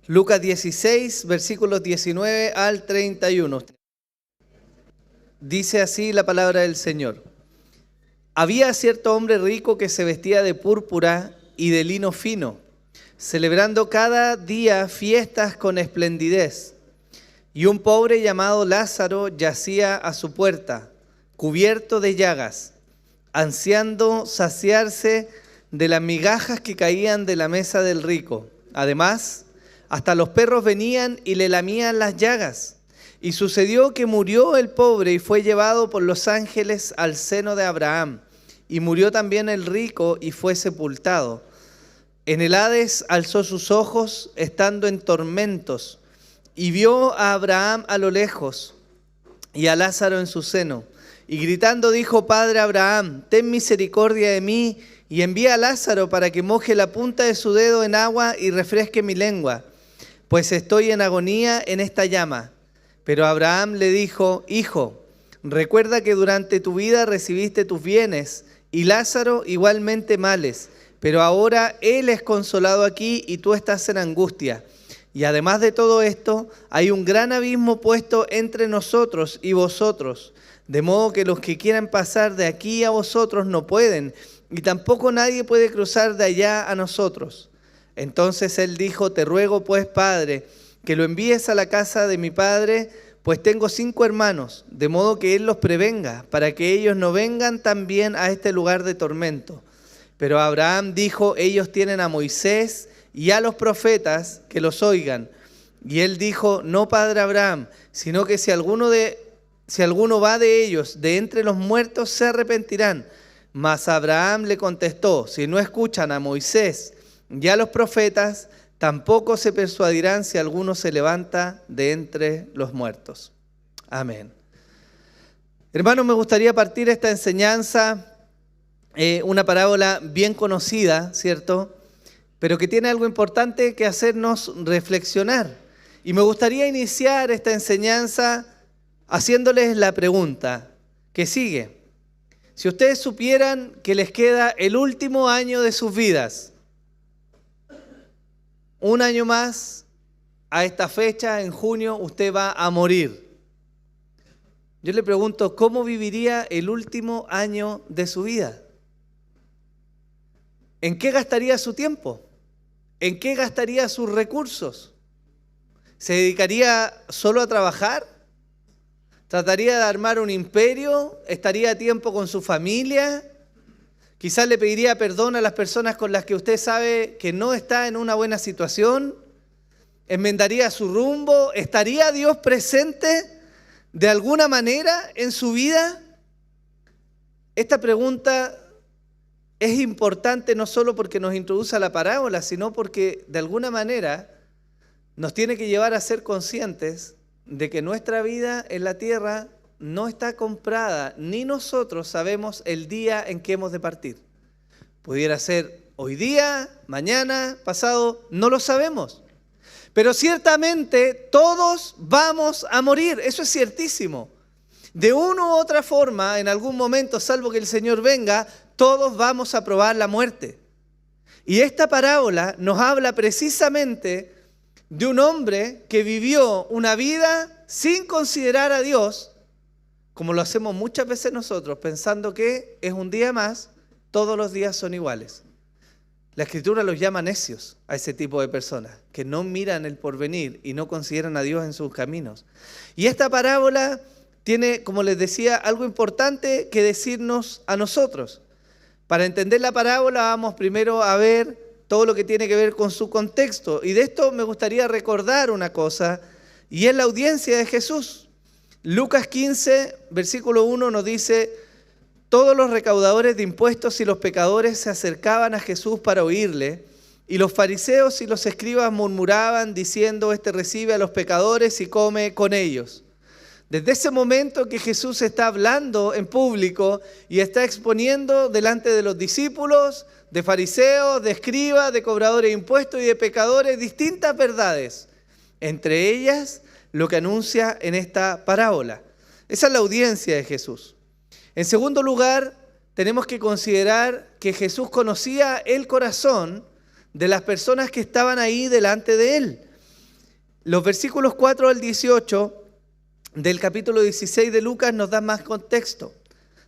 Lucas 16, versículos 19 al 31. Dice así la palabra del Señor. Había cierto hombre rico que se vestía de púrpura y de lino fino, celebrando cada día fiestas con esplendidez. Y un pobre llamado Lázaro yacía a su puerta, cubierto de llagas, ansiando saciarse de las migajas que caían de la mesa del rico. Además, hasta los perros venían y le lamían las llagas. Y sucedió que murió el pobre y fue llevado por los ángeles al seno de Abraham. Y murió también el rico y fue sepultado. En el Hades alzó sus ojos, estando en tormentos, y vio a Abraham a lo lejos y a Lázaro en su seno. Y gritando dijo: Padre Abraham, ten misericordia de mí y envía a Lázaro para que moje la punta de su dedo en agua y refresque mi lengua, pues estoy en agonía en esta llama. Pero Abraham le dijo: Hijo, recuerda que durante tu vida recibiste tus bienes y Lázaro igualmente males, pero ahora él es consolado aquí y tú estás en angustia. Y además de todo esto, hay un gran abismo puesto entre nosotros y vosotros, de modo que los que quieran pasar de aquí a vosotros no pueden, y tampoco nadie puede cruzar de allá a nosotros. Entonces él dijo: Te ruego pues, Padre, que lo envíes a la casa de mi padre, pues tengo 5 hermanos, de modo que él los prevenga, para que ellos no vengan también a este lugar de tormento. Pero Abraham dijo: Ellos tienen a Moisés y a los profetas, que los oigan. Y él dijo: No, padre Abraham, sino que si alguno va de ellos de entre los muertos, se arrepentirán. Mas Abraham le contestó: Si no escuchan a Moisés y a los profetas, tampoco se persuadirán si alguno se levanta de entre los muertos. Amén. Hermanos, me gustaría partir esta enseñanza, una parábola bien conocida, ¿cierto?, pero que tiene algo importante que hacernos reflexionar. Y me gustaría iniciar esta enseñanza haciéndoles la pregunta que sigue. Si ustedes supieran que les queda el último año de sus vidas, un año más, a esta fecha, en junio, usted va a morir. Yo le pregunto, ¿cómo viviría el último año de su vida? ¿En qué gastaría su tiempo? ¿En qué gastaría sus recursos? ¿Se dedicaría solo a trabajar? ¿Trataría de armar un imperio? ¿Estaría a tiempo con su familia? Quizás le pediría perdón a las personas con las que usted sabe que no está en una buena situación. ¿Enmendaría su rumbo? ¿Estaría Dios presente de alguna manera en su vida? Esta pregunta es importante no solo porque nos introduce a la parábola, sino porque de alguna manera nos tiene que llevar a ser conscientes de que nuestra vida en la tierra no está comprada, ni nosotros sabemos el día en que hemos de partir. Pudiera ser hoy día, mañana, pasado, no lo sabemos. Pero ciertamente todos vamos a morir, eso es ciertísimo. De una u otra forma, en algún momento, salvo que el Señor venga, todos vamos a probar la muerte. Y esta parábola nos habla precisamente de un hombre que vivió una vida sin considerar a Dios, como lo hacemos muchas veces nosotros, pensando que es un día más, todos los días son iguales. La Escritura los llama necios a ese tipo de personas, que no miran el porvenir y no consideran a Dios en sus caminos. Y esta parábola tiene, como les decía, algo importante que decirnos a nosotros. Para entender la parábola vamos primero a ver todo lo que tiene que ver con su contexto. Y de esto me gustaría recordar una cosa, y es la audiencia de Jesús. Lucas 15, versículo 1 nos dice: Todos los recaudadores de impuestos y los pecadores se acercaban a Jesús para oírle, y los fariseos y los escribas murmuraban diciendo: Este recibe a los pecadores y come con ellos. Desde ese momento que Jesús está hablando en público y está exponiendo delante de los discípulos, de fariseos, de escribas, de cobradores de impuestos y de pecadores, distintas verdades. Entre ellas, lo que anuncia en esta parábola. Esa es la audiencia de Jesús. En segundo lugar, tenemos que considerar que Jesús conocía el corazón de las personas que estaban ahí delante de él. Los versículos 4 al 18 del capítulo 16 de Lucas nos dan más contexto.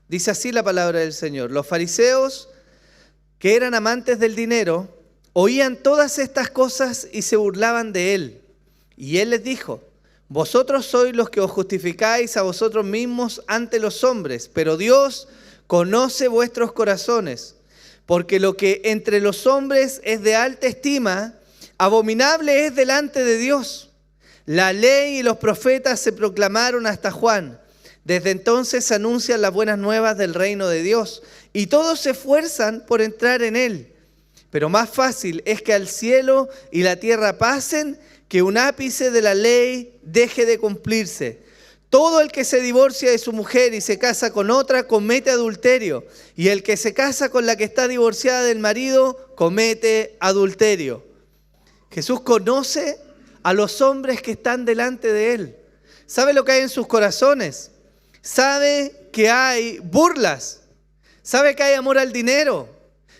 Dice así la palabra del Señor: los fariseos, que eran amantes del dinero, oían todas estas cosas y se burlaban de él. Y él les dijo: vosotros sois los que os justificáis a vosotros mismos ante los hombres, pero Dios conoce vuestros corazones, porque lo que entre los hombres es de alta estima, abominable es delante de Dios. La ley y los profetas se proclamaron hasta Juan. Desde entonces se anuncian las buenas nuevas del reino de Dios, y todos se esfuerzan por entrar en él. Pero más fácil es que el cielo y la tierra pasen, que un ápice de la ley deje de cumplirse. Todo el que se divorcia de su mujer y se casa con otra comete adulterio, y el que se casa con la que está divorciada del marido comete adulterio. Jesús conoce a los hombres que están delante de él. Sabe lo que hay en sus corazones. Sabe que hay burlas. Sabe que hay amor al dinero.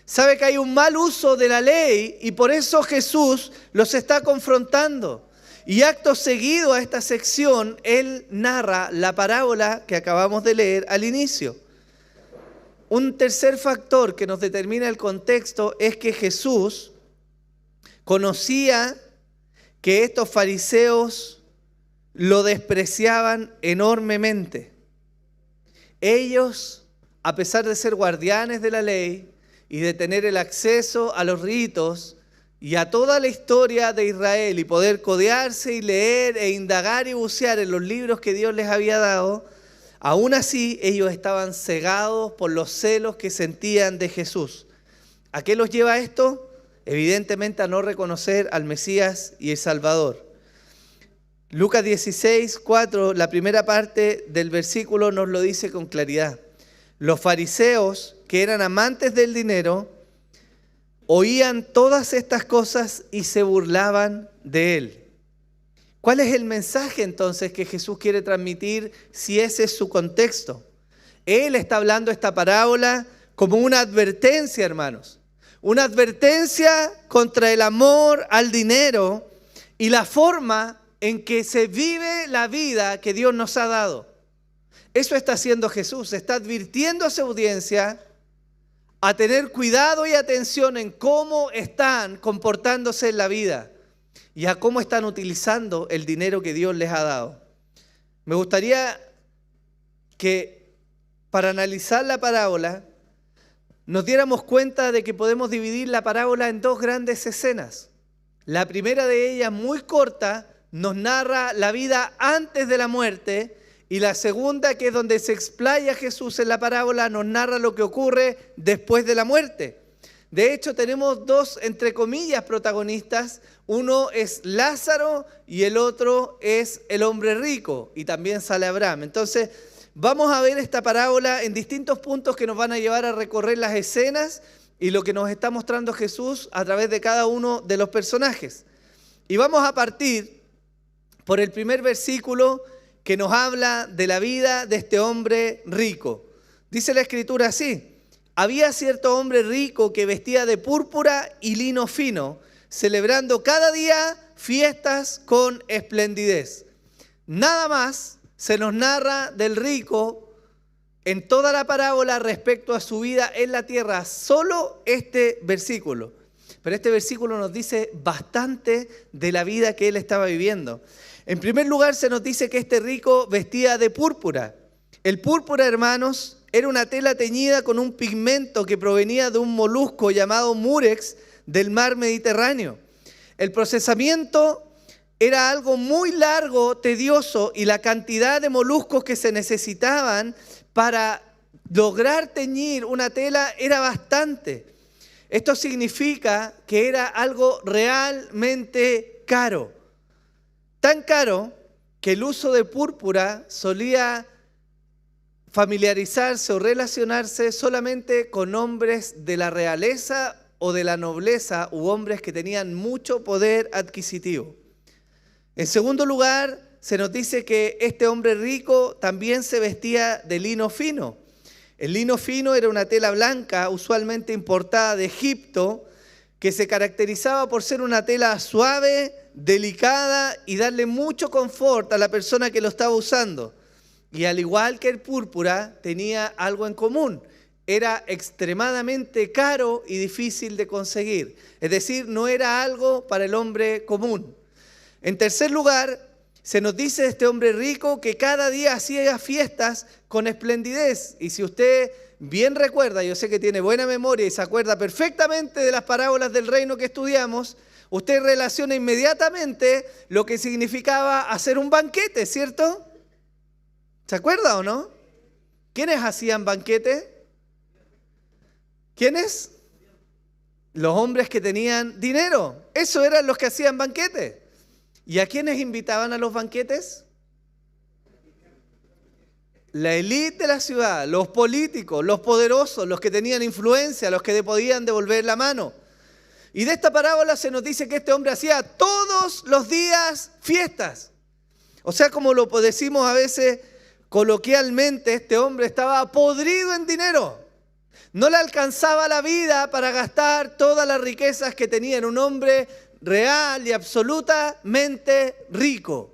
Sabe que hay un mal uso de la ley, y por eso Jesús los está confrontando. Y acto seguido a esta sección, él narra la parábola que acabamos de leer al inicio. Un tercer factor que nos determina el contexto es que Jesús conocía que estos fariseos lo despreciaban enormemente. Ellos, a pesar de ser guardianes de la ley y de tener el acceso a los ritos y a toda la historia de Israel y poder codearse y leer e indagar y bucear en los libros que Dios les había dado, aún así ellos estaban cegados por los celos que sentían de Jesús. ¿A qué los lleva esto? Evidentemente a no reconocer al Mesías y el Salvador. Lucas 16, 4, la primera parte del versículo nos lo dice con claridad. Los fariseos, que eran amantes del dinero, oían todas estas cosas y se burlaban de él. ¿Cuál es el mensaje entonces que Jesús quiere transmitir si ese es su contexto? Él está hablando esta parábola como una advertencia, hermanos. Una advertencia contra el amor al dinero y la forma en que se vive la vida que Dios nos ha dado. Eso está haciendo Jesús. Está advirtiendo a su audiencia a tener cuidado y atención en cómo están comportándose en la vida y a cómo están utilizando el dinero que Dios les ha dado. Me gustaría que para analizar la parábola nos diéramos cuenta de que podemos dividir la parábola en dos grandes escenas. La primera de ellas, muy corta, nos narra la vida antes de la muerte, y la segunda, que es donde se explaya Jesús en la parábola, nos narra lo que ocurre después de la muerte. De hecho, tenemos dos, entre comillas, protagonistas. Uno es Lázaro y el otro es el hombre rico, y también sale Abraham. Entonces, vamos a ver esta parábola en distintos puntos que nos van a llevar a recorrer las escenas y lo que nos está mostrando Jesús a través de cada uno de los personajes. Y vamos a partir por el primer versículo que nos habla de la vida de este hombre rico. Dice la Escritura así: había cierto hombre rico que vestía de púrpura y lino fino, celebrando cada día fiestas con esplendidez. Nada más se nos narra del rico en toda la parábola respecto a su vida en la tierra, solo este versículo. Pero este versículo nos dice bastante de la vida que él estaba viviendo. En primer lugar, se nos dice que este rico vestía de púrpura. El púrpura, hermanos, era una tela teñida con un pigmento que provenía de un molusco llamado murex del mar Mediterráneo. El procesamiento era algo muy largo, tedioso, y la cantidad de moluscos que se necesitaban para lograr teñir una tela era bastante. Esto significa que era algo realmente caro. Tan caro que el uso de púrpura solía familiarizarse o relacionarse solamente con hombres de la realeza o de la nobleza u hombres que tenían mucho poder adquisitivo. En segundo lugar, se nos dice que este hombre rico también se vestía de lino fino. El lino fino era una tela blanca, usualmente importada de Egipto, que se caracterizaba por ser una tela suave, delicada y darle mucho confort a la persona que lo estaba usando. Y al igual que el púrpura, tenía algo en común. Era extremadamente caro y difícil de conseguir. Es decir, no era algo para el hombre común. En tercer lugar, se nos dice de este hombre rico que cada día hacía fiestas con esplendidez. Y si usted bien recuerda, yo sé que tiene buena memoria y se acuerda perfectamente de las parábolas del reino que estudiamos, usted relaciona inmediatamente lo que significaba hacer un banquete, ¿cierto? ¿Se acuerda o no? ¿Quiénes hacían banquete? ¿Quiénes? Los hombres que tenían dinero. Esos eran los que hacían banquete. ¿Y a quiénes invitaban a los banquetes? La élite de la ciudad, los políticos, los poderosos, los que tenían influencia, los que le podían devolver la mano. Y de esta parábola se nos dice que este hombre hacía todos los días fiestas. O sea, como lo decimos a veces coloquialmente, este hombre estaba podrido en dinero. No le alcanzaba la vida para gastar todas las riquezas que tenía. Era un hombre real y absolutamente rico.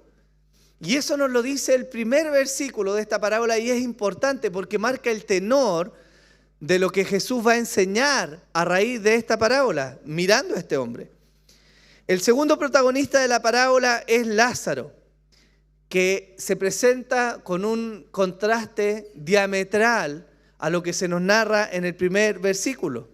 Y eso nos lo dice el primer versículo de esta parábola y es importante porque marca el tenor de lo que Jesús va a enseñar a raíz de esta parábola, mirando a este hombre. El segundo protagonista de la parábola es Lázaro, que se presenta con un contraste diametral a lo que se nos narra en el primer versículo.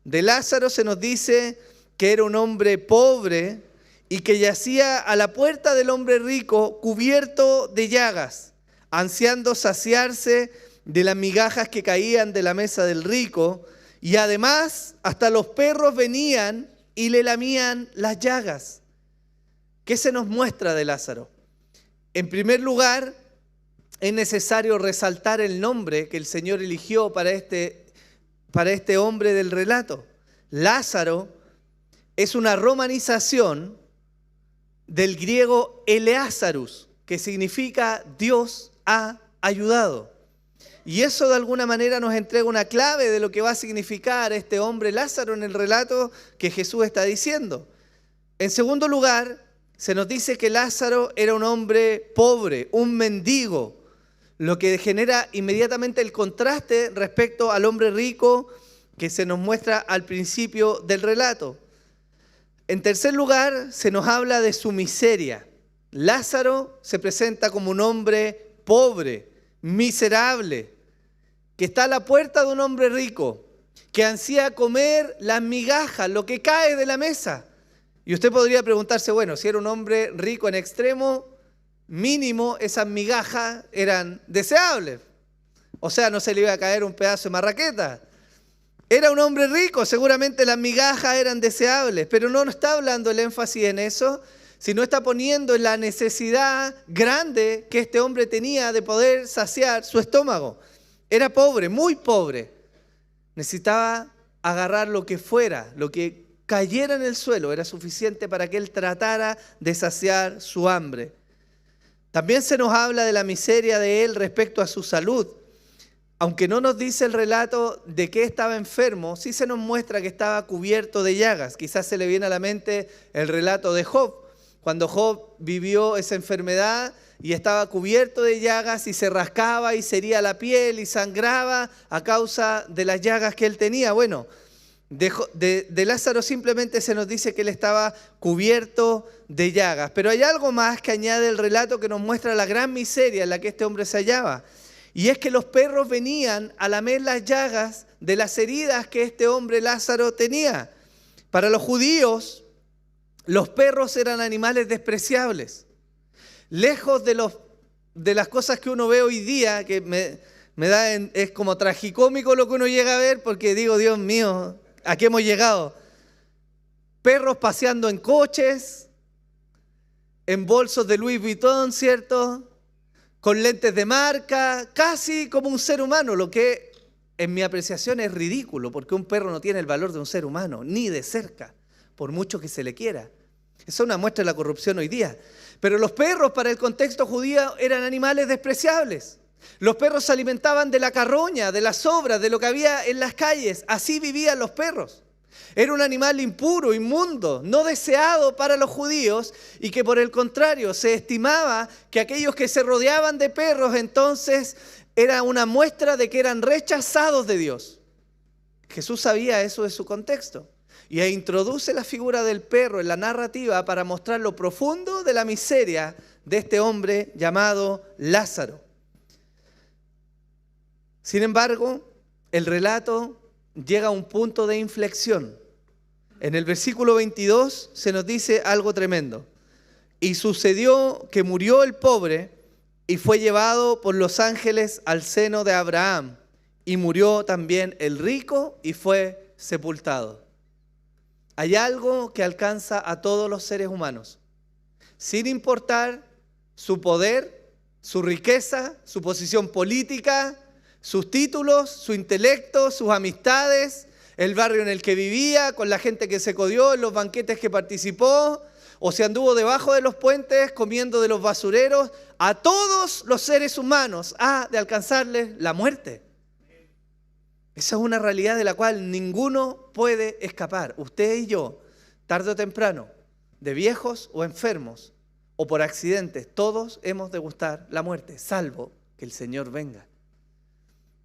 De Lázaro se nos dice que era un hombre pobre y que yacía a la puerta del hombre rico cubierto de llagas, ansiando saciarse de las migajas que caían de la mesa del rico, y además hasta los perros venían y le lamían las llagas. ¿Qué se nos muestra de Lázaro? En primer lugar, es necesario resaltar el nombre que el Señor eligió para este hombre del relato. Lázaro es una romanización del griego Eleazarus, que significa Dios ha ayudado. Y eso de alguna manera nos entrega una clave de lo que va a significar este hombre Lázaro en el relato que Jesús está diciendo. En segundo lugar, se nos dice que Lázaro era un hombre pobre, un mendigo, lo que genera inmediatamente el contraste respecto al hombre rico que se nos muestra al principio del relato. En tercer lugar, se nos habla de su miseria. Lázaro se presenta como un hombre pobre, miserable, que está a la puerta de un hombre rico, que ansía comer las migajas, lo que cae de la mesa. Y usted podría preguntarse, bueno, si era un hombre rico en extremo, mínimo esas migajas eran deseables. O sea, no se le iba a caer un pedazo de marraqueta. Era un hombre rico, seguramente las migajas eran deseables, pero no está hablando el énfasis en eso, sino está poniendo en la necesidad grande que este hombre tenía de poder saciar su estómago. Era pobre, muy pobre. Necesitaba agarrar lo que fuera, lo que cayera en el suelo, era suficiente para que él tratara de saciar su hambre. También se nos habla de la miseria de él respecto a su salud. Aunque no nos dice el relato de que estaba enfermo, sí se nos muestra que estaba cubierto de llagas. Quizás se le viene a la mente el relato de Job, cuando Job vivió esa enfermedad y estaba cubierto de llagas y se rascaba y se hería la piel y sangraba a causa de las llagas que él tenía. Bueno, de Lázaro simplemente se nos dice que él estaba cubierto de llagas. Pero hay algo más que añade el relato que nos muestra la gran miseria en la que este hombre se hallaba. Y es que los perros venían a lamer las llagas de las heridas que este hombre Lázaro tenía. Para los judíos, los perros eran animales despreciables. Lejos de las cosas que uno ve hoy día, que es como tragicómico lo que uno llega a ver, porque digo, Dios mío, ¿a qué hemos llegado? Perros paseando en coches, en bolsos de Louis Vuitton, ¿cierto? Con lentes de marca, casi como un ser humano, lo que en mi apreciación es ridículo, porque un perro no tiene el valor de un ser humano, ni de cerca, por mucho que se le quiera. Esa es una muestra de la corrupción hoy día. Pero los perros para el contexto judío eran animales despreciables. Los perros se alimentaban de la carroña, de las sobras, de lo que había en las calles. Así vivían los perros. Era un animal impuro, inmundo, no deseado para los judíos y que por el contrario se estimaba que aquellos que se rodeaban de perros entonces era una muestra de que eran rechazados de Dios. Jesús sabía eso de su contexto y introduce la figura del perro en la narrativa para mostrar lo profundo de la miseria de este hombre llamado Lázaro. Sin embargo, el relato llega a un punto de inflexión. En el versículo 22 se nos dice algo tremendo. Y sucedió que murió el pobre y fue llevado por los ángeles al seno de Abraham. Y murió también el rico y fue sepultado. Hay algo que alcanza a todos los seres humanos, sin importar su poder, su riqueza, su posición política, sus títulos, su intelecto, sus amistades, el barrio en el que vivía, con la gente que se codió, en los banquetes que participó, o se anduvo debajo de los puentes comiendo de los basureros. A todos los seres humanos ha de alcanzarles la muerte. Esa es una realidad de la cual ninguno puede escapar. Usted y yo, tarde o temprano, de viejos o enfermos, o por accidentes, todos hemos de gustar la muerte, salvo que el Señor venga.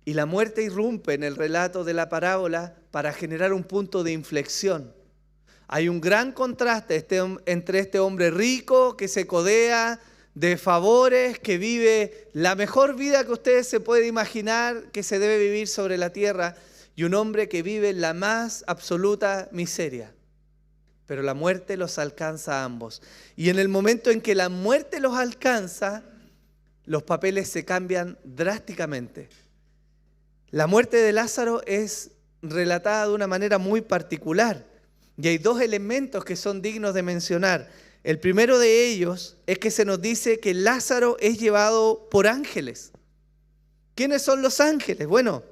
Y la muerte irrumpe en el relato de la parábola para generar un punto de inflexión. Hay un gran contraste entre este hombre rico que se codea de favores, que vive la mejor vida que ustedes se pueden imaginar que se debe vivir sobre la tierra, y un hombre que vive en la más absoluta miseria. Pero la muerte los alcanza a ambos. Y en el momento en que la muerte los alcanza, los papeles se cambian drásticamente. La muerte de Lázaro es relatada de una manera muy particular. Y hay dos elementos que son dignos de mencionar. El primero de ellos es que se nos dice que Lázaro es llevado por ángeles. ¿Quiénes son los ángeles? Bueno,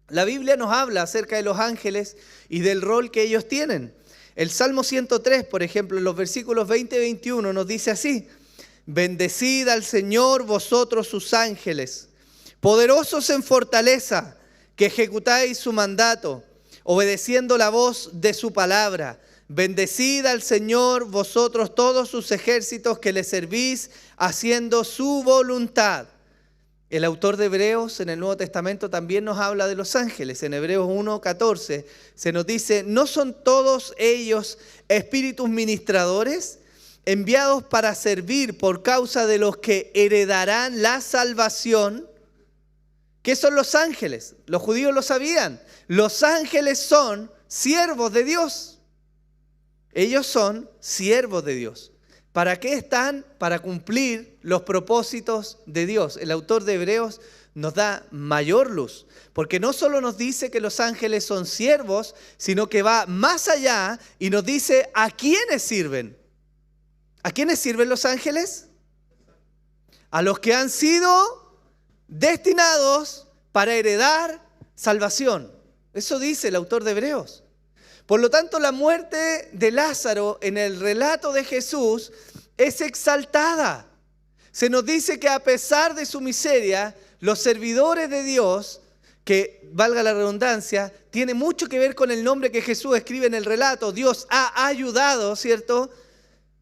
la Biblia nos habla acerca de los ángeles y del rol que ellos tienen. El Salmo 103, por ejemplo, en los versículos 20 y 21 nos dice así: bendecid al Señor vosotros sus ángeles, poderosos en fortaleza, que ejecutáis su mandato, obedeciendo la voz de su palabra. Bendecid al Señor vosotros todos sus ejércitos que le servís haciendo su voluntad. El autor de Hebreos en el Nuevo Testamento también nos habla de los ángeles. En Hebreos 1:14 se nos dice: ¿no son todos ellos espíritus ministradores, enviados para servir por causa de los que heredarán la salvación? ¿Qué son los ángeles? Los judíos lo sabían. Los ángeles son siervos de Dios. Ellos son siervos de Dios. ¿Para qué están? Para cumplir los propósitos de Dios. El autor de Hebreos nos da mayor luz, porque no solo nos dice que los ángeles son siervos, sino que va más allá y nos dice a quiénes sirven. ¿A quiénes sirven los ángeles? A los que han sido destinados para heredar salvación. Eso dice el autor de Hebreos. Por lo tanto, la muerte de Lázaro en el relato de Jesús es exaltada. Se nos dice que a pesar de su miseria, los servidores de Dios, que valga la redundancia, tiene mucho que ver con el nombre que Jesús escribe en el relato. Dios ha ayudado, ¿cierto?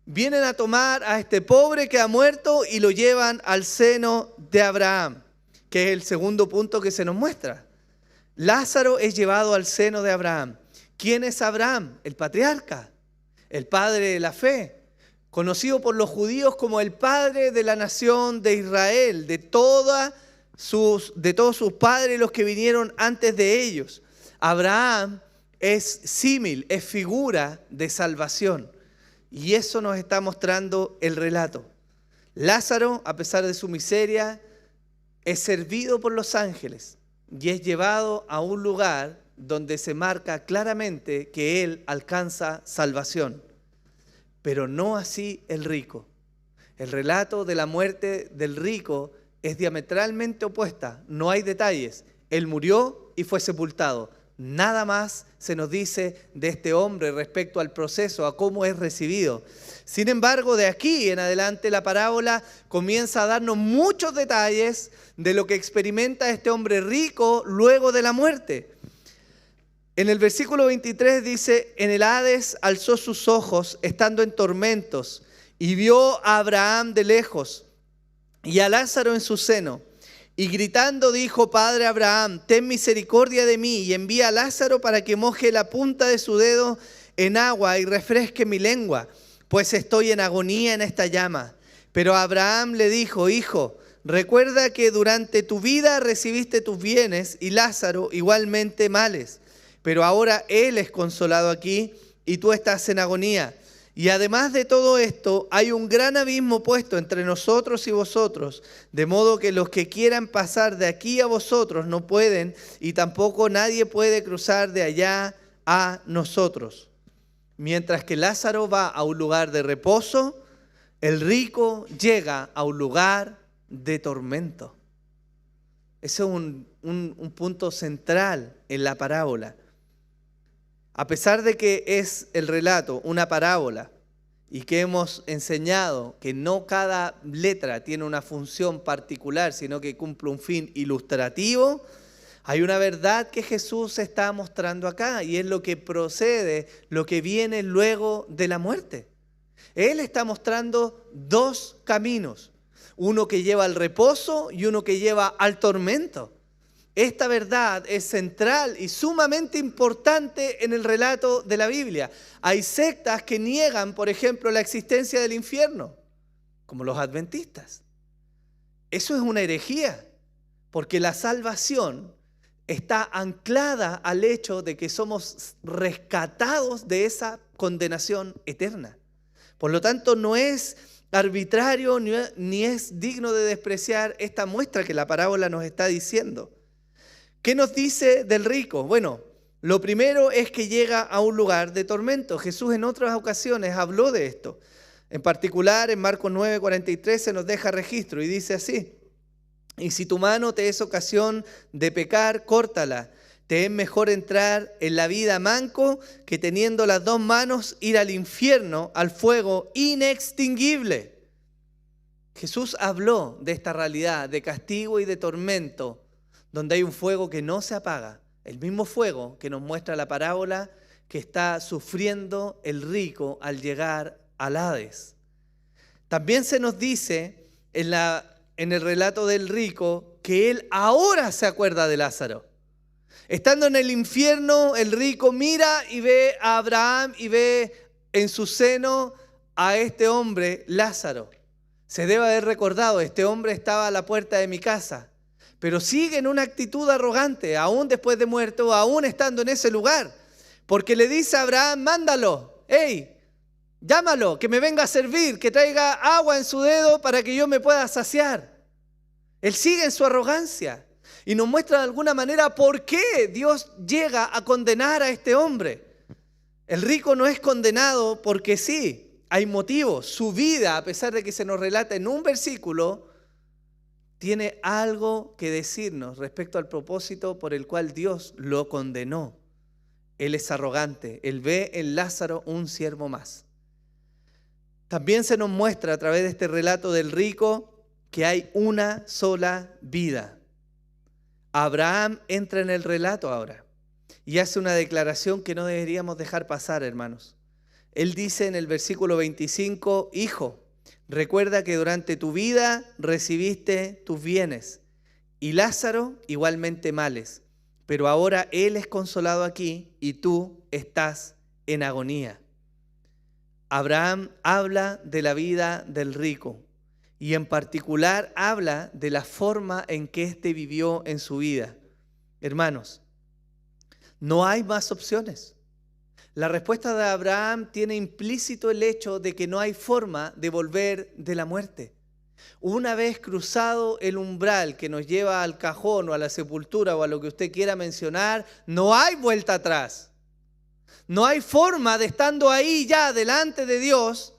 Vienen a tomar a este pobre que ha muerto y lo llevan al seno de Abraham, que es el segundo punto que se nos muestra. Lázaro es llevado al seno de Abraham. ¿Quién es Abraham? El patriarca, el padre de la fe, conocido por los judíos como el padre de la nación de Israel, de todos sus padres, los que vinieron antes de ellos. Abraham es símil, es figura de salvación. Y eso nos está mostrando el relato. Lázaro, a pesar de su miseria, es servido por los ángeles y es llevado a un lugar donde se marca claramente que él alcanza salvación. Pero no así el rico. El relato de la muerte del rico es diametralmente opuesta. No hay detalles. Él murió y fue sepultado. Nada más se nos dice de este hombre respecto al proceso, a cómo es recibido. Sin embargo, de aquí en adelante la parábola comienza a darnos muchos detalles de lo que experimenta este hombre rico luego de la muerte. En el versículo 23 dice, en el Hades alzó sus ojos estando en tormentos y vio a Abraham de lejos y a Lázaro en su seno. Y gritando dijo, Padre Abraham, ten misericordia de mí y envía a Lázaro para que moje la punta de su dedo en agua y refresque mi lengua, pues estoy en agonía en esta llama. Pero Abraham le dijo, hijo, recuerda que durante tu vida recibiste tus bienes y Lázaro igualmente males. Pero ahora él es consolado aquí y tú estás en agonía. Y además de todo esto, hay un gran abismo puesto entre nosotros y vosotros, de modo que los que quieran pasar de aquí a vosotros no pueden, y tampoco nadie puede cruzar de allá a nosotros. Mientras que Lázaro va a un lugar de reposo, el rico llega a un lugar de tormento. Ese es un punto central en la parábola. A pesar de que es el relato una parábola y que hemos enseñado que no cada letra tiene una función particular, sino que cumple un fin ilustrativo, hay una verdad que Jesús está mostrando acá y es lo que procede, lo que viene luego de la muerte. Él está mostrando dos caminos, uno que lleva al reposo y uno que lleva al tormento. Esta verdad es central y sumamente importante en el relato de la Biblia. Hay sectas que niegan, por ejemplo, la existencia del infierno, como los adventistas. Eso es una herejía, porque la salvación está anclada al hecho de que somos rescatados de esa condenación eterna. Por lo tanto, no es arbitrario ni es digno de despreciar esta muestra que la parábola nos está diciendo. ¿Qué nos dice del rico? Bueno, lo primero es que llega a un lugar de tormento. Jesús en otras ocasiones habló de esto. En particular, en Marcos 9:43 se nos deja registro y dice así: y si tu mano te es ocasión de pecar, córtala. Te es mejor entrar en la vida manco que teniendo las dos manos ir al infierno, al fuego inextinguible. Jesús habló de esta realidad de castigo y de tormento, donde hay un fuego que no se apaga. El mismo fuego que nos muestra la parábola que está sufriendo el rico al llegar al Hades. También se nos dice en el relato del rico que él ahora se acuerda de Lázaro. Estando en el infierno, el rico mira y ve a Abraham y ve en su seno a este hombre, Lázaro. Se debe haber recordado, este hombre estaba a la puerta de mi casa. Pero sigue en una actitud arrogante, aún después de muerto, aún estando en ese lugar. Porque le dice a Abraham, mándalo, hey, llámalo, que me venga a servir, que traiga agua en su dedo para que yo me pueda saciar. Él sigue en su arrogancia y nos muestra de alguna manera por qué Dios llega a condenar a este hombre. El rico no es condenado porque sí, hay motivos. Su vida, a pesar de que se nos relata en un versículo, tiene algo que decirnos respecto al propósito por el cual Dios lo condenó. Él es arrogante, él ve en Lázaro un siervo más. También se nos muestra a través de este relato del rico que hay una sola vida. Abraham entra en el relato ahora y hace una declaración que no deberíamos dejar pasar, hermanos. Él dice en el versículo 25, hijo, recuerda que durante tu vida recibiste tus bienes y Lázaro igualmente males, pero ahora él es consolado aquí y tú estás en agonía. Abraham habla de la vida del rico y en particular habla de la forma en que éste vivió en su vida. Hermanos, no hay más opciones. La respuesta de Abraham tiene implícito el hecho de que no hay forma de volver de la muerte. Una vez cruzado el umbral que nos lleva al cajón o a la sepultura o a lo que usted quiera mencionar, no hay vuelta atrás. No hay forma de estando ahí ya delante de Dios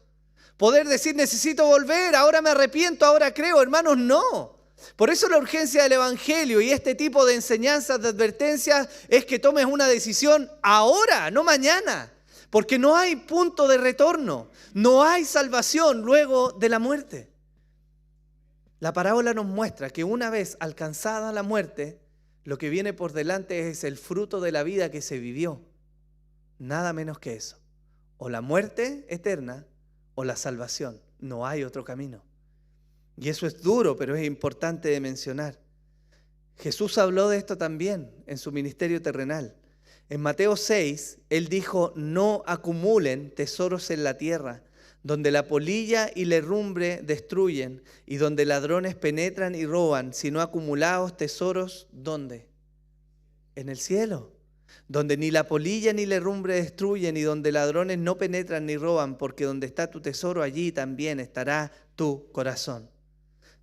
poder decir necesito volver, ahora me arrepiento, ahora creo. Hermanos, no. Por eso la urgencia del Evangelio y este tipo de enseñanzas, de advertencias, es que tomes una decisión ahora, no mañana. Porque no hay punto de retorno, no hay salvación luego de la muerte. La parábola nos muestra que una vez alcanzada la muerte, Lo que viene por delante es el fruto de la vida que se vivió. Nada menos que eso. O la muerte eterna o la salvación. No hay otro camino. Y eso es duro, pero es importante de mencionar. Jesús habló de esto también en su ministerio terrenal. En Mateo 6, Él dijo, no acumulen tesoros en la tierra, donde la polilla y la herrumbre destruyen, y donde ladrones penetran y roban, sino acumulaos tesoros, ¿dónde? En el cielo, donde ni la polilla ni la herrumbre destruyen, y donde ladrones no penetran ni roban, porque donde está tu tesoro, allí también estará tu corazón.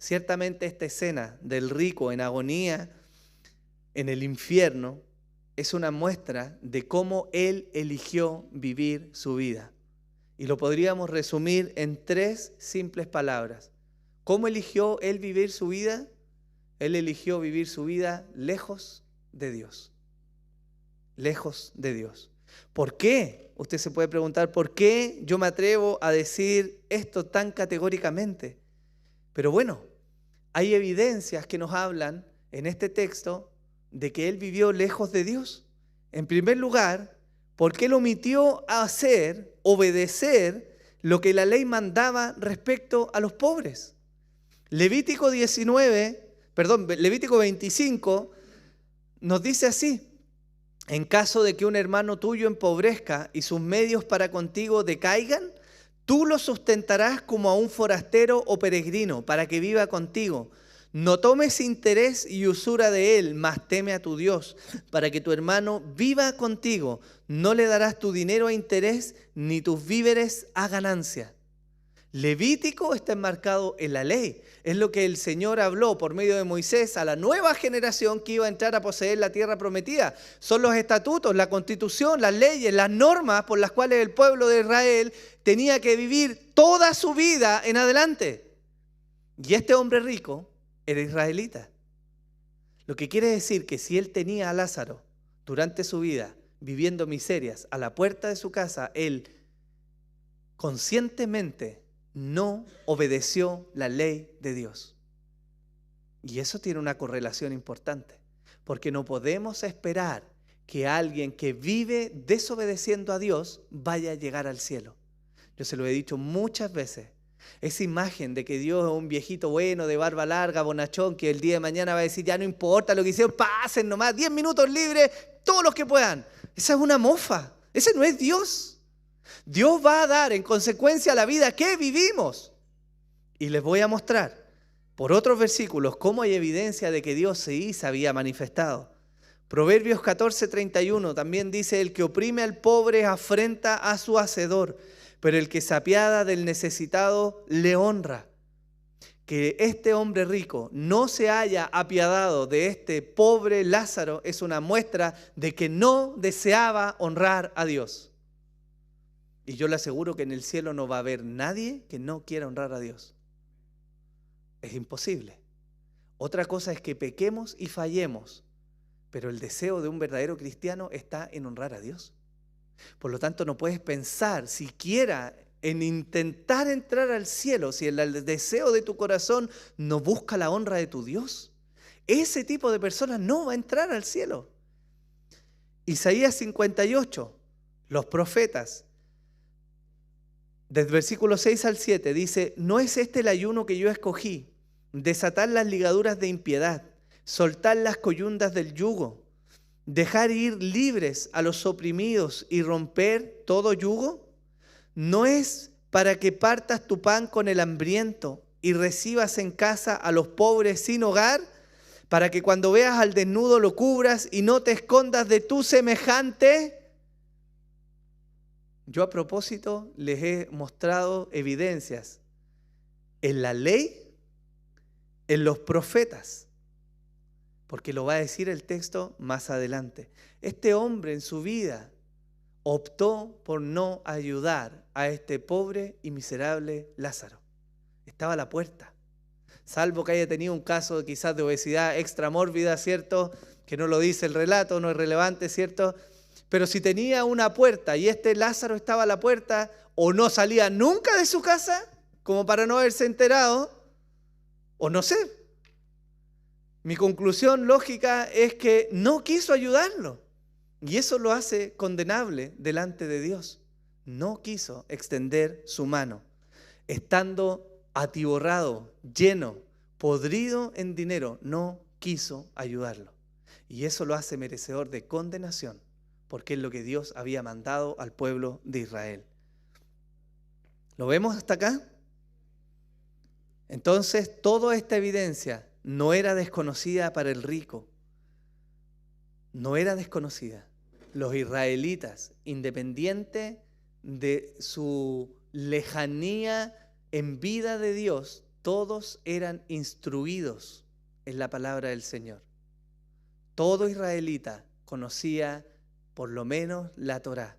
Ciertamente esta escena del rico en agonía en el infierno es una muestra de cómo él eligió vivir su vida. Y lo podríamos resumir en 3 simples palabras. ¿Cómo eligió él vivir su vida? Él eligió vivir su vida lejos de Dios. Lejos de Dios. ¿Por qué? Usted se puede preguntar, ¿por qué yo me atrevo a decir esto tan categóricamente? Pero bueno, hay evidencias que nos hablan en este texto de que él vivió lejos de Dios. En primer lugar, porque él omitió obedecer lo que la ley mandaba respecto a los pobres. Levítico 25 nos dice así: en caso de que un hermano tuyo empobrezca y sus medios para contigo decaigan, tú lo sustentarás como a un forastero o peregrino para que viva contigo. No tomes interés y usura de él, mas teme a tu Dios, para que tu hermano viva contigo. No le darás tu dinero a interés, ni tus víveres a ganancia. Levítico está enmarcado en la ley. Es lo que el Señor habló por medio de Moisés a la nueva generación que iba a entrar a poseer la tierra prometida. Son los estatutos, la constitución, las leyes, las normas por las cuales el pueblo de Israel tenía que vivir toda su vida en adelante. Y este hombre rico era israelita. Lo que quiere decir que si él tenía a Lázaro durante su vida viviendo miserias a la puerta de su casa, él conscientemente no obedeció la ley de Dios. Y eso tiene una correlación importante, porque no podemos esperar que alguien que vive desobedeciendo a Dios vaya a llegar al cielo. Yo se lo he dicho muchas veces. Esa imagen de que Dios es un viejito bueno, de barba larga, bonachón, que el día de mañana va a decir, ya no importa lo que hicieron, pasen nomás, 10 minutos libres, todos los que puedan. Esa es una mofa, ese no es Dios. Dios va a dar en consecuencia la vida que vivimos. Y les voy a mostrar por otros versículos cómo hay evidencia de que Dios se había manifestado. Proverbios 14:31 también dice, el que oprime al pobre afrenta a su hacedor, pero el que se apiada del necesitado le honra. Que este hombre rico no se haya apiadado de este pobre Lázaro es una muestra de que no deseaba honrar a Dios. Y yo le aseguro que en el cielo no va a haber nadie que no quiera honrar a Dios. Es imposible. Otra cosa es que pequemos y fallemos, pero el deseo de un verdadero cristiano está en honrar a Dios. Por lo tanto, no puedes pensar siquiera en intentar entrar al cielo si el deseo de tu corazón no busca la honra de tu Dios. Ese tipo de personas no va a entrar al cielo. Isaías 58, los profetas, desde versículo 6 al 7, dice, ¿no es este el ayuno que yo escogí? Desatar las ligaduras de impiedad, soltar las coyundas del yugo, dejar ir libres a los oprimidos y romper todo yugo. ¿No es para que partas tu pan con el hambriento y recibas en casa a los pobres sin hogar? Para que cuando veas al desnudo lo cubras y no te escondas de tu semejante. Yo a propósito les he mostrado evidencias en la ley, en los profetas, porque lo va a decir el texto más adelante. Este hombre en su vida optó por no ayudar a este pobre y miserable Lázaro. Estaba a la puerta. Salvo que haya tenido un caso quizás de obesidad extramórbida, ¿cierto? Que no lo dice el relato, no es relevante, ¿cierto? Pero si tenía una puerta y este Lázaro estaba a la puerta o no salía nunca de su casa, como para no haberse enterado, o no sé. Mi conclusión lógica es que no quiso ayudarlo. Y eso lo hace condenable delante de Dios. No quiso extender su mano, estando atiborrado, lleno, podrido en dinero, no quiso ayudarlo. Y eso lo hace merecedor de condenación, porque es lo que Dios había mandado al pueblo de Israel. ¿Lo vemos hasta acá? Entonces, toda esta evidencia no era desconocida para el rico. No era desconocida. Los israelitas, independiente de su lejanía en vida de Dios, todos eran instruidos en la palabra del Señor. Todo israelita conocía por lo menos la Torá.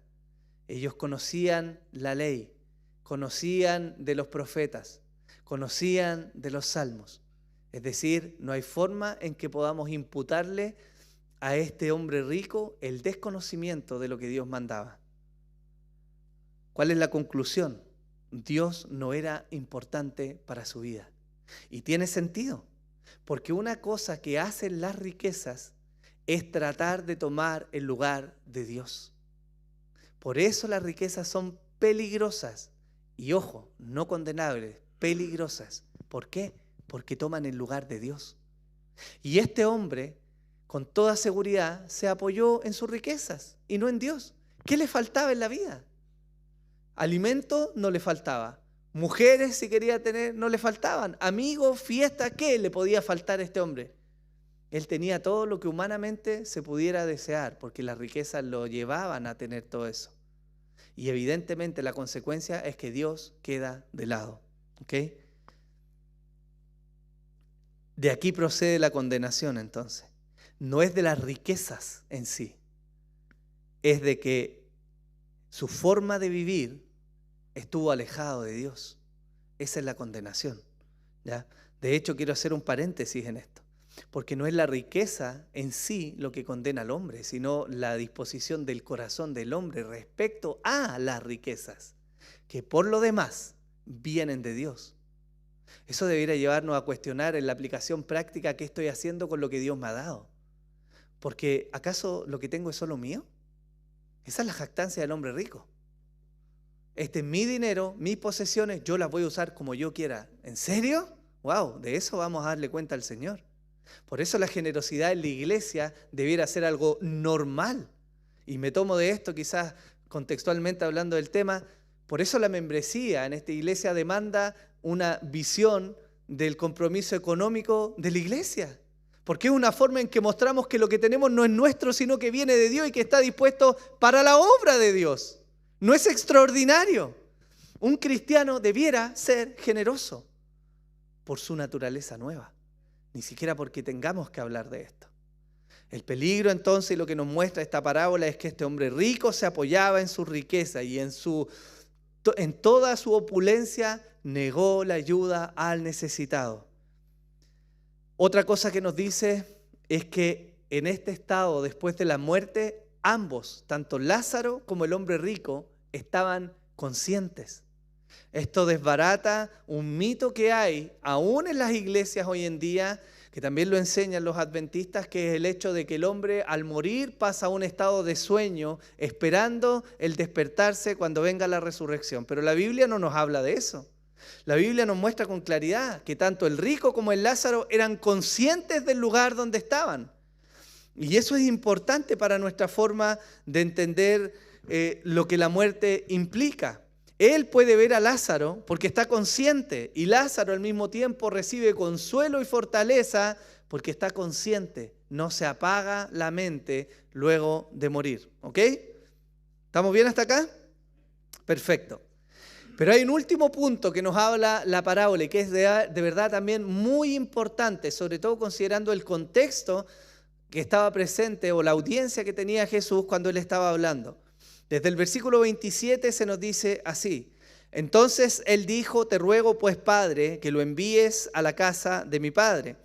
Ellos conocían la ley, conocían de los profetas, conocían de los salmos. Es decir, no hay forma en que podamos imputarle a este hombre rico el desconocimiento de lo que Dios mandaba. ¿Cuál es la conclusión? Dios no era importante para su vida. Y tiene sentido, porque una cosa que hacen las riquezas es tratar de tomar el lugar de Dios. Por eso las riquezas son peligrosas. Y ojo, no condenables, peligrosas. ¿Por qué? Porque toman el lugar de Dios. Y este hombre, con toda seguridad, se apoyó en sus riquezas y no en Dios. ¿Qué le faltaba en la vida? Alimento no le faltaba. Mujeres, si quería tener, no le faltaban. Amigos, fiesta, ¿qué le podía faltar a este hombre? Él tenía todo lo que humanamente se pudiera desear, porque las riquezas lo llevaban a tener todo eso. Y evidentemente la consecuencia es que Dios queda de lado. ¿Ok? De aquí procede la condenación entonces. No es de las riquezas en sí, es de que su forma de vivir estuvo alejado de Dios. Esa es la condenación, ¿ya? De hecho, quiero hacer un paréntesis en esto, porque no es la riqueza en sí lo que condena al hombre, sino la disposición del corazón del hombre respecto a las riquezas, que por lo demás vienen de Dios. Eso debería llevarnos a cuestionar en la aplicación práctica qué estoy haciendo con lo que Dios me ha dado. Porque ¿acaso lo que tengo es solo mío? Esa es la jactancia del hombre rico. Este es mi dinero, mis posesiones, yo las voy a usar como yo quiera. ¿En serio? ¡Wow! De eso vamos a darle cuenta al Señor. Por eso la generosidad en la iglesia debiera ser algo normal. Y me tomo de esto, quizás contextualmente hablando del tema, por eso la membresía en esta iglesia demanda una visión del compromiso económico de la iglesia. Porque es una forma en que mostramos que lo que tenemos no es nuestro, sino que viene de Dios y que está dispuesto para la obra de Dios. No es extraordinario. Un cristiano debiera ser generoso por su naturaleza nueva. Ni siquiera porque tengamos que hablar de esto. El peligro entonces, lo que nos muestra esta parábola, es que este hombre rico se apoyaba en su riqueza y en toda su opulencia negó la ayuda al necesitado. Otra cosa que nos dice es que en este estado, después de la muerte, ambos, tanto Lázaro como el hombre rico, estaban conscientes. Esto desbarata un mito que hay, aún en las iglesias hoy en día, que también lo enseñan los adventistas, que es el hecho de que el hombre al morir pasa a un estado de sueño, esperando el despertarse cuando venga la resurrección. Pero la Biblia no nos habla de eso. La Biblia nos muestra con claridad que tanto el rico como el Lázaro eran conscientes del lugar donde estaban. Y eso es importante para nuestra forma de entender lo que la muerte implica. Él puede ver a Lázaro porque está consciente, y Lázaro al mismo tiempo recibe consuelo y fortaleza porque está consciente. No se apaga la mente luego de morir. ¿Ok? ¿Estamos bien hasta acá? Perfecto. Pero hay un último punto que nos habla la parábola y que es de verdad también muy importante, sobre todo considerando el contexto que estaba presente o la audiencia que tenía Jesús cuando él estaba hablando. Desde el versículo 27 se nos dice así: entonces él dijo, te ruego pues, Padre, que lo envíes a la casa de mi padre,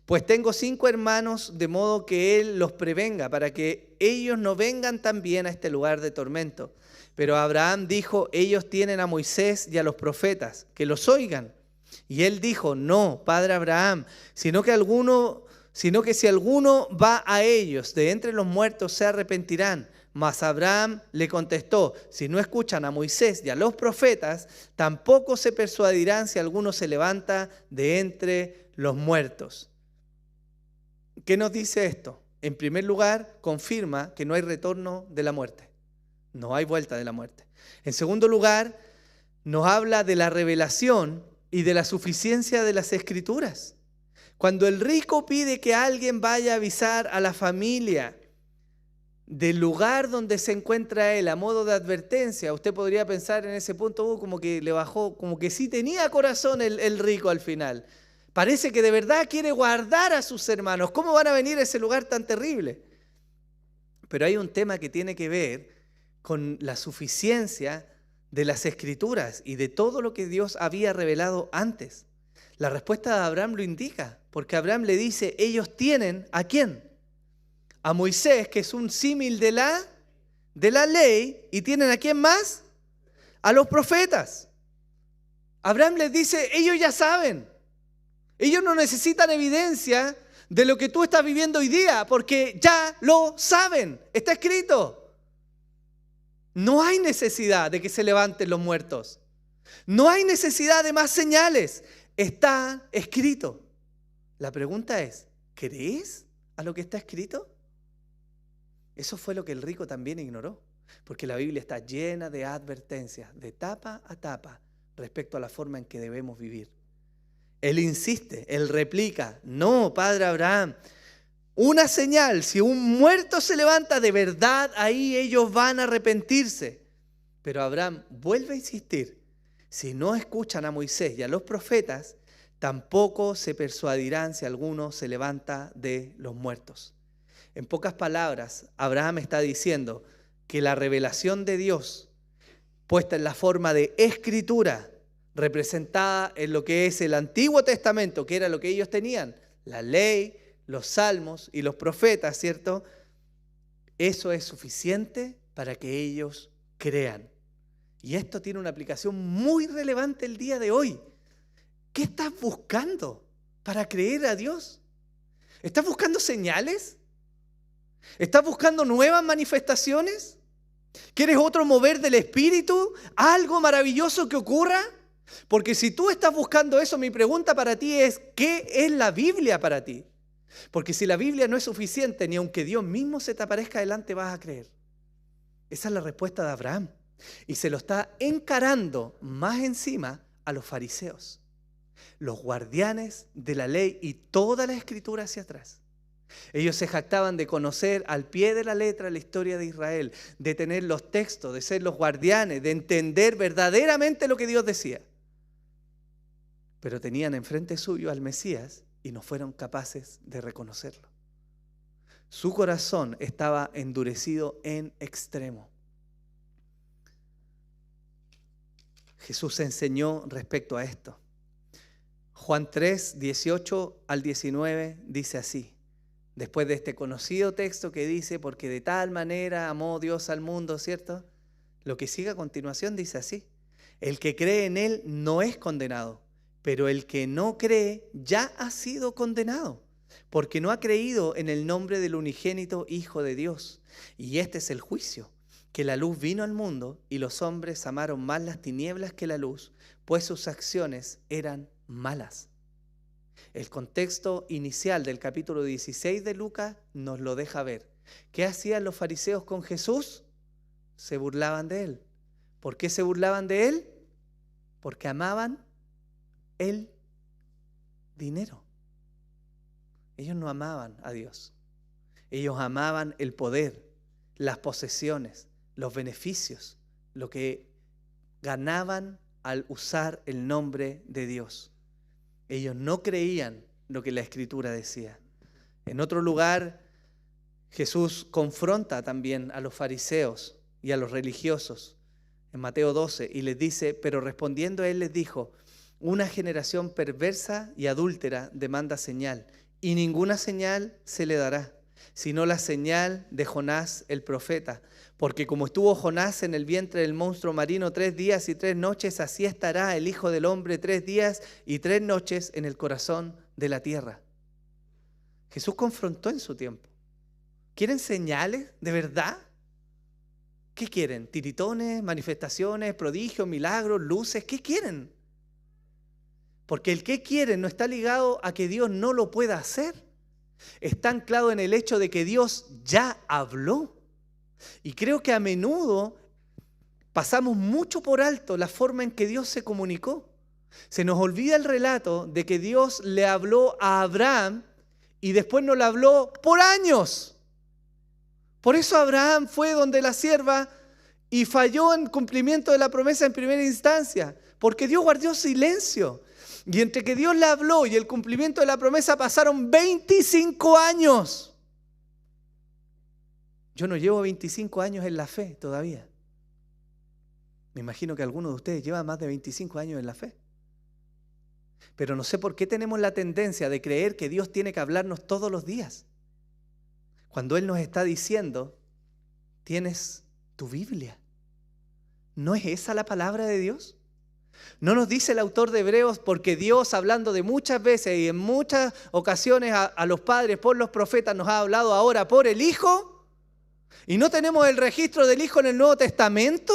pues tengo 5 hermanos, de modo que él los prevenga, para que ellos no vengan también a este lugar de tormento. Pero Abraham dijo, ellos tienen a Moisés y a los profetas, que los oigan. Y él dijo, no, padre Abraham, sino que alguno sino que si alguno va a ellos de entre los muertos se arrepentirán. Mas Abraham le contestó, si no escuchan a Moisés y a los profetas, tampoco se persuadirán si alguno se levanta de entre los muertos. ¿Qué nos dice esto? En primer lugar, confirma que no hay retorno de la muerte. No hay vuelta de la muerte. En segundo lugar, nos habla de la revelación y de la suficiencia de las Escrituras. Cuando el rico pide que alguien vaya a avisar a la familia del lugar donde se encuentra él a modo de advertencia, usted podría pensar en ese punto como que le bajó, como que sí tenía corazón el rico al final. Parece que de verdad quiere guardar a sus hermanos. ¿Cómo van a venir a ese lugar tan terrible? Pero hay un tema que tiene que ver con la suficiencia de las Escrituras y de todo lo que Dios había revelado antes. La respuesta de Abraham lo indica, porque Abraham le dice, ellos tienen, ¿a quién? A Moisés, que es un símil de la ley, y tienen ¿a quién más? A los profetas. Abraham les dice, ellos ya saben. Ellos no necesitan evidencia de lo que tú estás viviendo hoy día, porque ya lo saben, está escrito. No hay necesidad de que se levanten los muertos. No hay necesidad de más señales. Está escrito. La pregunta es, ¿crees a lo que está escrito? Eso fue lo que el rico también ignoró, porque la Biblia está llena de advertencias, de tapa a tapa, respecto a la forma en que debemos vivir. Él insiste, él replica, no, padre Abraham, una señal, si un muerto se levanta de verdad, ahí ellos van a arrepentirse. Pero Abraham vuelve a insistir, si no escuchan a Moisés y a los profetas, tampoco se persuadirán si alguno se levanta de los muertos. En pocas palabras, Abraham está diciendo que la revelación de Dios, puesta en la forma de escritura, representada en lo que es el Antiguo Testamento, que era lo que ellos tenían, la ley, los salmos y los profetas, ¿cierto? Eso es suficiente para que ellos crean. Y esto tiene una aplicación muy relevante el día de hoy. ¿Qué estás buscando para creer a Dios? ¿Estás buscando señales? ¿Estás buscando nuevas manifestaciones? ¿Quieres otro mover del Espíritu? ¿Algo maravilloso que ocurra? Porque si tú estás buscando eso, mi pregunta para ti es, ¿qué es la Biblia para ti? Porque si la Biblia no es suficiente, ni aunque Dios mismo se te aparezca delante, vas a creer. Esa es la respuesta de Abraham. Y se lo está encarando más encima a los fariseos, los guardianes de la ley y toda la Escritura hacia atrás. Ellos se jactaban de conocer al pie de la letra la historia de Israel, de tener los textos, de ser los guardianes, de entender verdaderamente lo que Dios decía. Pero tenían enfrente suyo al Mesías y no fueron capaces de reconocerlo. Su corazón estaba endurecido en extremo. Jesús enseñó respecto a esto. Juan 3, 18 al 19 dice así. Después de este conocido texto que dice, porque de tal manera amó Dios al mundo, ¿cierto? Lo que sigue a continuación dice así. El que cree en Él no es condenado, pero el que no cree ya ha sido condenado, porque no ha creído en el nombre del unigénito Hijo de Dios. Y este es el juicio, que la luz vino al mundo y los hombres amaron más las tinieblas que la luz, pues sus acciones eran malas. El contexto inicial del capítulo 16 de Lucas nos lo deja ver. ¿Qué hacían los fariseos con Jesús? Se burlaban de Él. ¿Por qué se burlaban de Él? Porque amaban el dinero. Ellos no amaban a Dios. Ellos amaban el poder, las posesiones, los beneficios, lo que ganaban al usar el nombre de Dios. Ellos no creían lo que la Escritura decía. En otro lugar, Jesús confronta también a los fariseos y a los religiosos en Mateo 12 y les dice, pero respondiendo Él les dijo, una generación perversa y adúltera demanda señal y ninguna señal se le dará, sino la señal de Jonás el profeta. Porque como estuvo Jonás en el vientre del monstruo marino 3 días y 3 noches, así estará el Hijo del Hombre 3 días y 3 noches en el corazón de la tierra. Jesús confrontó en su tiempo. ¿Quieren señales de verdad? ¿Qué quieren? ¿Tiritones, manifestaciones, prodigios, milagros, luces? ¿Qué quieren? Porque el que quieren no está ligado a que Dios no lo pueda hacer. Está anclado en el hecho de que Dios ya habló. Y creo que a menudo pasamos mucho por alto la forma en que Dios se comunicó. Se nos olvida el relato de que Dios le habló a Abraham y después no le habló por años. Por eso Abraham fue donde la sierva y falló en cumplimiento de la promesa en primera instancia, porque Dios guardó silencio. Y entre que Dios le habló y el cumplimiento de la promesa pasaron 25 años. Yo no llevo 25 años en la fe todavía. Me imagino que algunos de ustedes llevan más de 25 años en la fe. Pero no sé por qué tenemos la tendencia de creer que Dios tiene que hablarnos todos los días. Cuando Él nos está diciendo, tienes tu Biblia. ¿No es esa la palabra de Dios? ¿No nos dice el autor de Hebreos, porque Dios, hablando de muchas veces y en muchas ocasiones a los padres por los profetas, nos ha hablado ahora por el Hijo? ¿Y no tenemos el registro del Hijo en el Nuevo Testamento?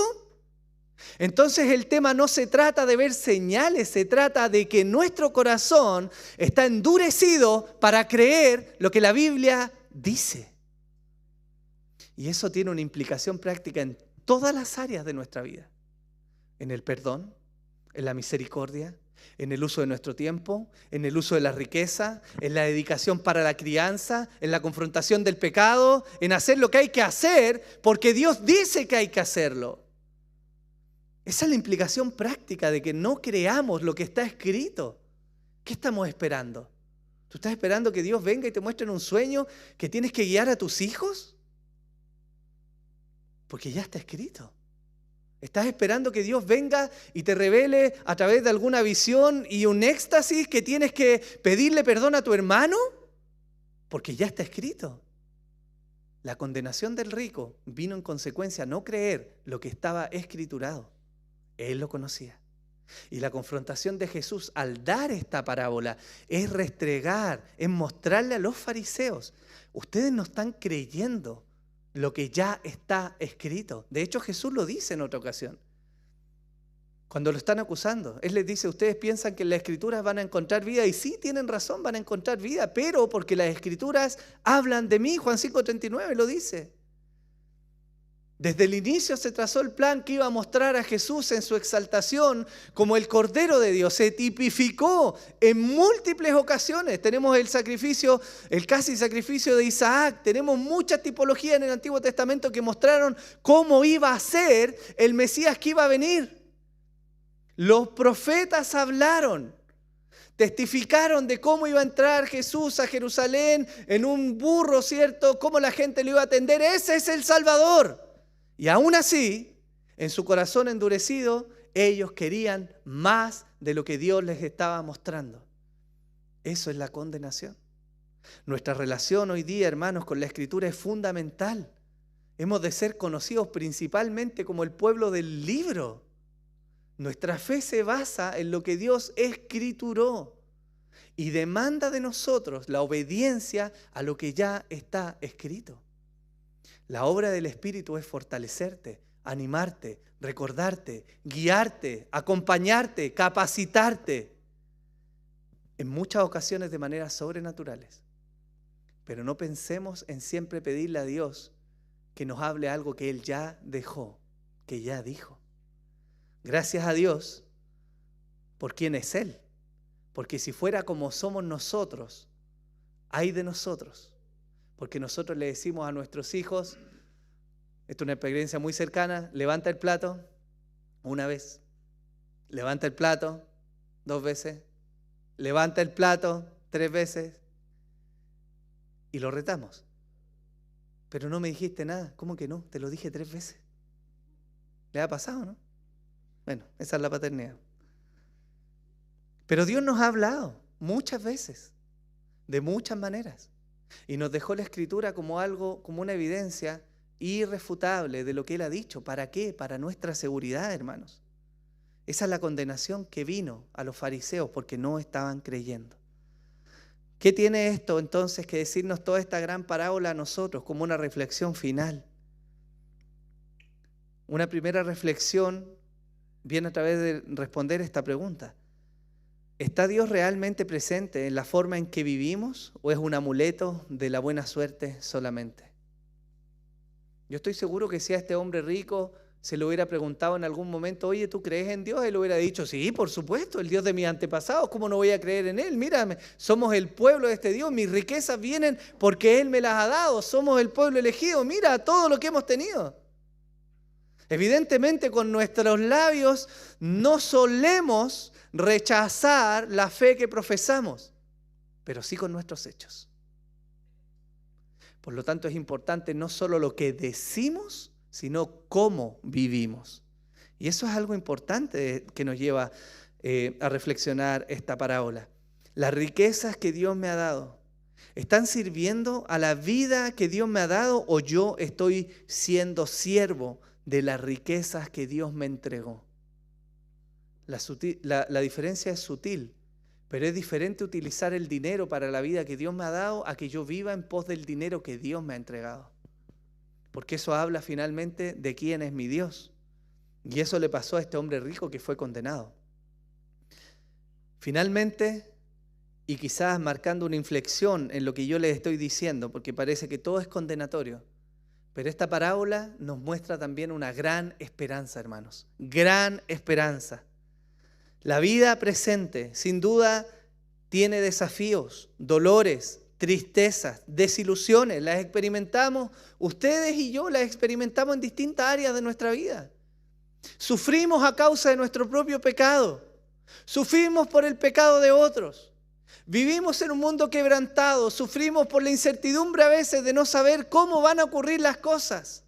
Entonces el tema no se trata de ver señales, se trata de que nuestro corazón está endurecido para creer lo que la Biblia dice. Y eso tiene una implicación práctica en todas las áreas de nuestra vida. En el perdón, en la misericordia, en el uso de nuestro tiempo, en el uso de la riqueza, en la dedicación para la crianza, en la confrontación del pecado, en hacer lo que hay que hacer porque Dios dice que hay que hacerlo. Esa es la implicación práctica de que no creamos lo que está escrito. ¿Qué estamos esperando? ¿Tú estás esperando que Dios venga y te muestre en un sueño que tienes que guiar a tus hijos? Porque ya está escrito. ¿Estás esperando que Dios venga y te revele a través de alguna visión y un éxtasis que tienes que pedirle perdón a tu hermano? Porque ya está escrito. La condenación del rico vino en consecuencia a no creer lo que estaba escriturado. Él lo conocía. Y la confrontación de Jesús al dar esta parábola es restregar, es mostrarle a los fariseos, ustedes no están creyendo lo que ya está escrito. De hecho, Jesús lo dice en otra ocasión. Cuando lo están acusando, Él les dice, ustedes piensan que en las Escrituras van a encontrar vida, y sí, tienen razón, van a encontrar vida, pero porque las Escrituras hablan de mí. Juan 5:39 lo dice. Desde el inicio se trazó el plan que iba a mostrar a Jesús en su exaltación como el Cordero de Dios. Se tipificó en múltiples ocasiones. Tenemos el sacrificio, el casi sacrificio de Isaac. Tenemos muchas tipologías en el Antiguo Testamento que mostraron cómo iba a ser el Mesías que iba a venir. Los profetas hablaron, testificaron de cómo iba a entrar Jesús a Jerusalén en un burro, ¿cierto? Cómo la gente lo iba a atender. Ese es el Salvador. Y aún así, en su corazón endurecido, ellos querían más de lo que Dios les estaba mostrando. Eso es la condenación. Nuestra relación hoy día, hermanos, con la Escritura es fundamental. Hemos de ser conocidos principalmente como el pueblo del libro. Nuestra fe se basa en lo que Dios escrituró y demanda de nosotros la obediencia a lo que ya está escrito. La obra del Espíritu es fortalecerte, animarte, recordarte, guiarte, acompañarte, capacitarte. En muchas ocasiones de maneras sobrenaturales. Pero no pensemos en siempre pedirle a Dios que nos hable algo que Él ya dejó, que ya dijo. Gracias a Dios por quién es Él. Porque si fuera como somos nosotros, ay de nosotros. Porque nosotros le decimos a nuestros hijos, esto es una experiencia muy cercana, levanta el plato una vez, levanta el plato 2 veces, levanta el plato 3 veces y lo retamos. Pero no me dijiste nada. ¿Cómo que no? Te lo dije 3 veces. ¿Le ha pasado, no? Bueno, esa es la paternidad. Pero Dios nos ha hablado muchas veces, de muchas maneras. Y nos dejó la Escritura como algo, como una evidencia irrefutable de lo que Él ha dicho. ¿Para qué? Para nuestra seguridad, hermanos. Esa es la condenación que vino a los fariseos porque no estaban creyendo. ¿Qué tiene esto entonces que decirnos toda esta gran parábola a nosotros como una reflexión final? Una primera reflexión viene a través de responder esta pregunta. ¿Está Dios realmente presente en la forma en que vivimos o es un amuleto de la buena suerte solamente? Yo estoy seguro que si a este hombre rico se le hubiera preguntado en algún momento, oye, ¿tú crees en Dios? Él hubiera dicho, sí, por supuesto, el Dios de mis antepasados, ¿cómo no voy a creer en Él? Mírame, somos el pueblo de este Dios, mis riquezas vienen porque Él me las ha dado, somos el pueblo elegido, mira todo lo que hemos tenido. Evidentemente con nuestros labios no solemos rechazar la fe que profesamos, pero sí con nuestros hechos. Por lo tanto es importante no solo lo que decimos, sino cómo vivimos. Y eso es algo importante que nos lleva a reflexionar esta parábola. Las riquezas que Dios me ha dado, ¿están sirviendo a la vida que Dios me ha dado o yo estoy siendo siervo de las riquezas que Dios me entregó? La diferencia es sutil, pero es diferente utilizar el dinero para la vida que Dios me ha dado a que yo viva en pos del dinero que Dios me ha entregado. Porque eso habla finalmente de quién es mi Dios. Y eso le pasó a este hombre rico que fue condenado. Finalmente, y quizás marcando una inflexión en lo que yo les estoy diciendo, porque parece que todo es condenatorio, pero esta parábola nos muestra también una gran esperanza, hermanos. Gran esperanza. La vida presente, sin duda, tiene desafíos, dolores, tristezas, desilusiones. Las experimentamos, ustedes y yo las experimentamos en distintas áreas de nuestra vida. Sufrimos a causa de nuestro propio pecado. Sufrimos por el pecado de otros. Vivimos en un mundo quebrantado. Sufrimos por la incertidumbre a veces de no saber cómo van a ocurrir las cosas.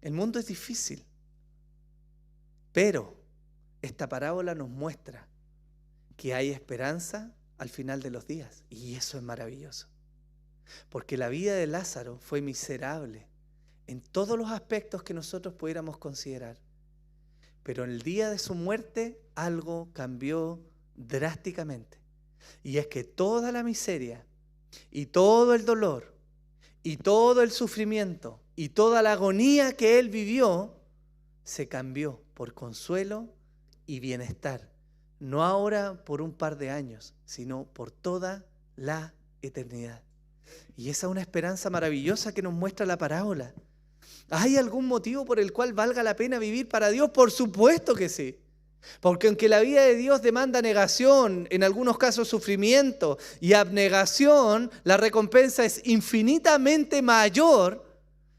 El mundo es difícil. Pero esta parábola nos muestra que hay esperanza al final de los días. Y eso es maravilloso. Porque la vida de Lázaro fue miserable en todos los aspectos que nosotros pudiéramos considerar. Pero en el día de su muerte algo cambió drásticamente. Y es que toda la miseria y todo el dolor y todo el sufrimiento y toda la agonía que él vivió se cambió por consuelo y bienestar. No ahora por un par de años, sino por toda la eternidad. Y esa es una esperanza maravillosa que nos muestra la parábola. ¿Hay algún motivo por el cual valga la pena vivir para Dios? Por supuesto que sí. Porque aunque la vida de Dios demanda negación, en algunos casos sufrimiento y abnegación, la recompensa es infinitamente mayor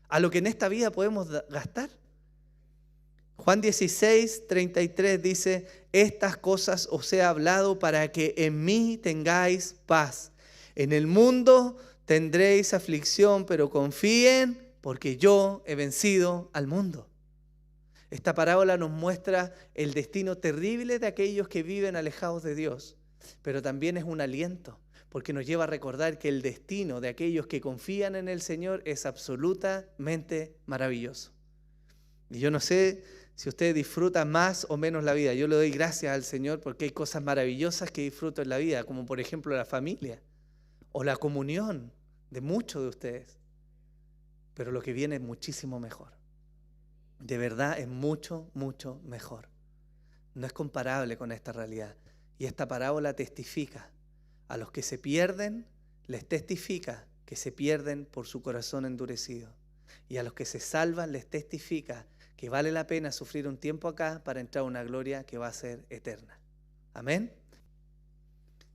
a lo que en esta vida podemos gastar. Juan 16, 33 dice, estas cosas os he hablado para que en mí tengáis paz. En el mundo tendréis aflicción, pero confíen porque yo he vencido al mundo. Esta parábola nos muestra el destino terrible de aquellos que viven alejados de Dios, pero también es un aliento, porque nos lleva a recordar que el destino de aquellos que confían en el Señor es absolutamente maravilloso. Y yo no sé si usted disfruta más o menos la vida. Yo le doy gracias al Señor porque hay cosas maravillosas que disfruto en la vida, como por ejemplo la familia o la comunión de muchos de ustedes. Pero lo que viene es muchísimo mejor. De verdad es mucho, mucho mejor. No es comparable con esta realidad. Y esta parábola testifica. A los que se pierden, les testifica que se pierden por su corazón endurecido. Y a los que se salvan, les testifica que vale la pena sufrir un tiempo acá para entrar a una gloria que va a ser eterna. Amén.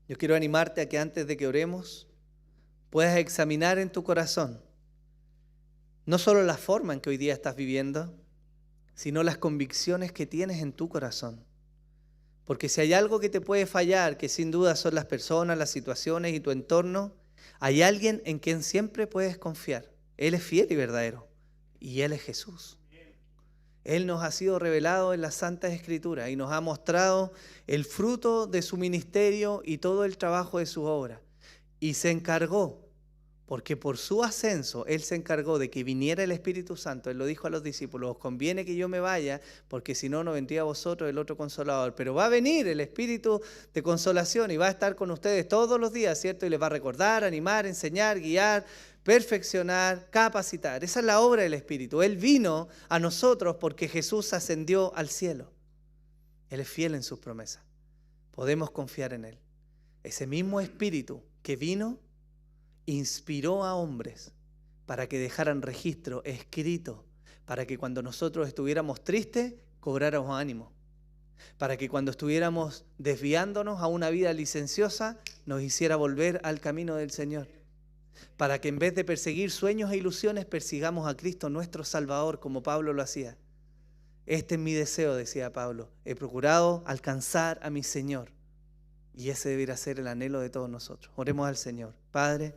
Yo quiero animarte a que antes de que oremos, puedas examinar en tu corazón no solo la forma en que hoy día estás viviendo, sino las convicciones que tienes en tu corazón. Porque si hay algo que te puede fallar, que sin duda son las personas, las situaciones y tu entorno, hay alguien en quien siempre puedes confiar. Él es fiel y verdadero. Y Él es Jesús. Él nos ha sido revelado en las Santas Escrituras y nos ha mostrado el fruto de su ministerio y todo el trabajo de su obra. Y se encargó Porque por su ascenso, Él se encargó de que viniera el Espíritu Santo. Él lo dijo a los discípulos, os conviene que yo me vaya, porque si no, no vendría a vosotros el otro Consolador. Pero va a venir el Espíritu de consolación y va a estar con ustedes todos los días, ¿cierto? Y les va a recordar, animar, enseñar, guiar, perfeccionar, capacitar. Esa es la obra del Espíritu. Él vino a nosotros porque Jesús ascendió al cielo. Él es fiel en sus promesas. Podemos confiar en Él. Ese mismo Espíritu que vino inspiró a hombres para que dejaran registro escrito, para que cuando nosotros estuviéramos tristes, cobráramos ánimo, para que cuando estuviéramos desviándonos a una vida licenciosa, nos hiciera volver al camino del Señor, para que en vez de perseguir sueños e ilusiones, persigamos a Cristo nuestro Salvador, como Pablo lo hacía. Este es mi deseo, decía Pablo, he procurado alcanzar a mi Señor, y ese debería ser el anhelo de todos nosotros. Oremos al Señor. Padre,